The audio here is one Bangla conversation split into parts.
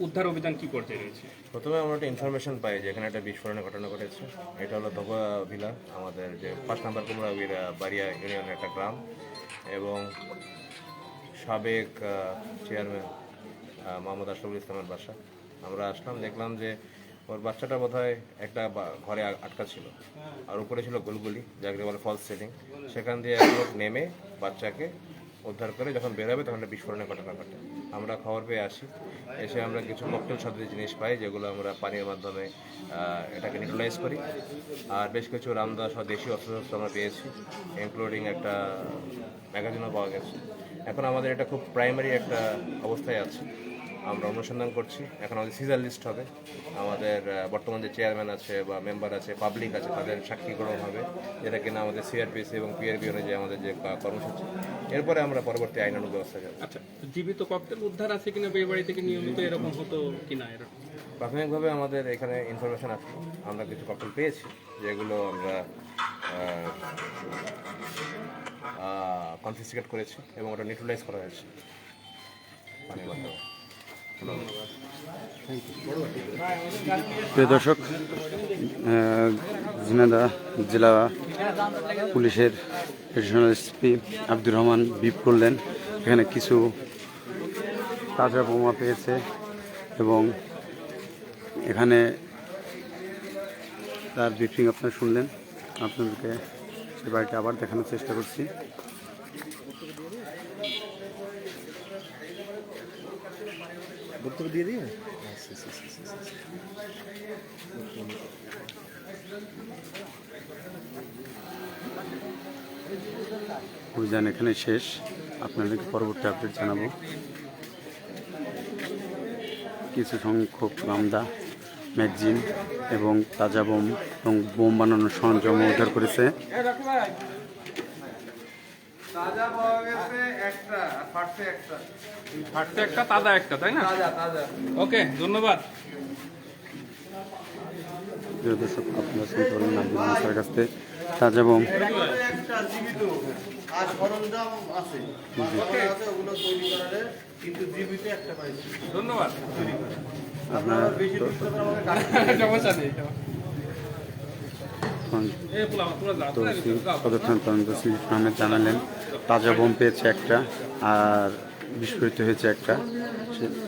উদ্ধার অভিযান কি পর্যায়ে রয়েছে? প্রথমে আমরা একটা ইনফরমেশন পাই যে এখানে একটা বিস্ফোরণের ঘটনা ঘটেছে। এটা হলো ধোবা ভিলা, আমাদের যে 5 নম্বর কুমড়া বাড়িয়া ইউনিয়নের একটা গ্রাম এবং সাবেক চেয়ারম্যান মোহাম্মদ আশরাফুল ইসলামের বাসা। আমরা আসলাম, দেখলাম যে ওর বাচ্চাটা বোধহয় একটা ঘরে আটকা ছিল, আর উপরে ছিল গুলগুলি, যাকে বলে ফলস সিলিং। সেখান দিয়ে এক লোক নেমে বাচ্চাকে উদ্ধার করে যখন বের হবে তখন একটা বিস্ফোরণের ঘটনা ঘটে। আমরা খবর পেয়ে আসি, এসে আমরা কিছু ককটেল সাথে জিনিস পাই, যেগুলো আমরা পানির মাধ্যমে এটাকে নিউট্রালাইজ করি। আর বেশ কিছু রামদা সহ দেশীয় অস্ত্রশস্ত্র আমরা পেয়েছি, ইনক্লুডিং একটা ম্যাগাজিনও পাওয়া গেছে। এখন আমাদের এটা খুব প্রাইমারি একটা অবস্থায় আছে, আমরা অনুসন্ধান করছি। এখন আমাদের সিজার লিস্ট হবে, আমাদের বর্তমান যে চেয়ারম্যান আছে বা মেম্বার আছে, পাবলিক আছে, তাদের সাক্ষী গ্রহণ হবে, যেটা কিনা আমাদের সিআরপিসি এবং পিআরবি অনুযায়ী আমাদের যে কর্মসূচি। এরপরে আমরা পরবর্তী আইনানুগ ব্যবস্থা যাব। আচ্ছা, জীবিত ককটেল উদ্ধার আছে কিনা, বিয়ে বাড়ি থেকে নিয়মিত এরকম হতো কিনা? এরকম প্রাথমিকভাবে আমাদের এখানে ইনফরমেশন আছে, আমরা কিছু ককটেল পেয়েছি, যেগুলো আমরা কনফিসকেট করেছি এবং ওটা নিউট্রালাইজ করা হয়েছে পানির মাধ্যমে। প্রিয় দর্শক, ঝিনাইদহ জেলা পুলিশের additional SP Abdur Rahman beep করলেন এখানে কিছু তাজা বোমা পেয়েছে এবং এখানে তার ব্রিফিং আপনারা শুনলেন। আপনাদেরকে সে বাড়িটা আবার দেখানোর চেষ্টা করছি। বক্তব্য দিয়ে দিই। অভিযান এখানে শেষ, আপনাদেরকে পরবর্তী আপডেট জানাবো। কিছু সংখ্যক রামদা, ম্যাগজিন এবং তাজা বোম এবং বোম বানানোর সরঞ্জাম উদ্ধার করেছে। ফাটছে একটা, তাজা একটা, তাই না? ওকে, ধন্যবাদ। প্রিয় দর্শক, আপনারা শুনতে পারলেন আব্দুল রহমান স্যারের কাছ থেকে তাজা বোম। ধন্যবাদ। আপনারা সমস্যা নেই। সদর থানা তদন্ত সিদ্দিক আহমেদ জানালেন তাজা বোম পেয়েছে একটা আর বিস্ফোরিত হয়েছে একটা,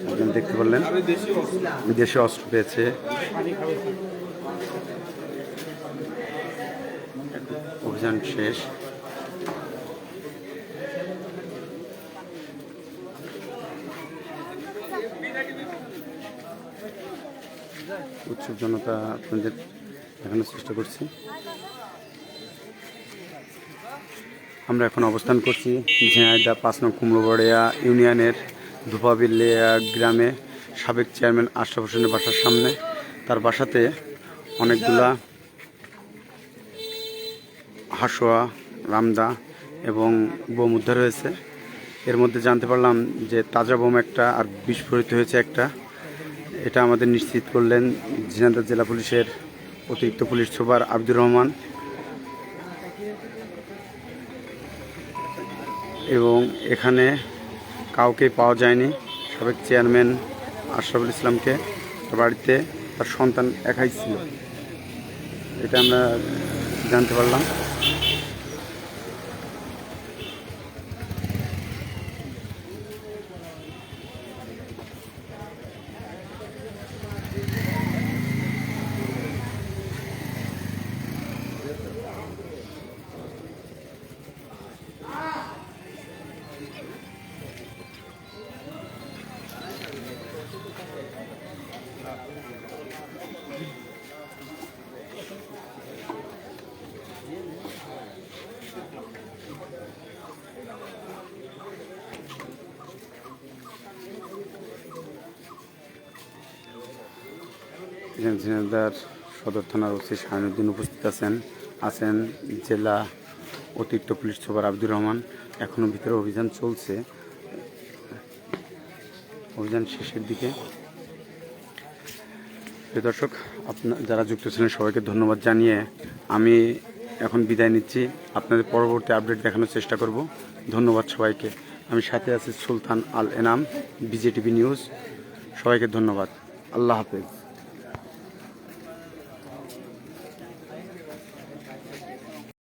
আপনি দেখতে পারলেন। দেশীয় অস্ত্র পেয়েছে। অভিযান শেষ। উৎসুক জনতা আপনাদের দেখানোর চেষ্টা করছি। আমরা এখন অবস্থান করছি ঝিনাইদহ 5 নং কুমড়োবাড়িয়া ইউনিয়নের ধোপাবিলিয়া গ্রামে সাবেক চেয়ারম্যান আশরাফ হোসেনের বাসার সামনে। তার বাসাতে অনেকগুলা হাসোয়া, রামদা এবং বোম উদ্ধার হয়েছে। এর মধ্যে জানতে পারলাম যে তাজা বোম একটা আর বিস্ফোরিত হয়েছে একটা। এটা আমাদের নিশ্চিত করলেন ঝিনাইদহ জেলা পুলিশের অতিরিক্ত পুলিশ সুপার আব্দুর রহমান এবং এখানে কাউকে পাওয়া যায়নি। সাবেক চেয়ারম্যান আশরাফুল ইসলামকে বাড়িতে তার সন্তান একাই ছিল, এটা আমরা জানতে পারলাম। ঝিনাইদহ সদর থানার ওসি শাহিনুদ্দিন উপস্থিত আছেন জেলা অতিরিক্ত পুলিশ সুপার আব্দুর রহমান। এখনও ভিতরে অভিযান চলছে, অভিযান শেষের দিকে। প্রিয় দর্শক, আপনার যারা যুক্ত ছিলেন সবাইকে ধন্যবাদ জানিয়ে আমি এখন বিদায় নিচ্ছি। আপনাদের পরবর্তী আপডেট দেখানোর চেষ্টা করব। ধন্যবাদ সবাইকে। আমি সাথে আছি সুলতান আল এনাম, বিজেটিভি নিউজ। সবাইকে ধন্যবাদ। আল্লাহ হাফেজ।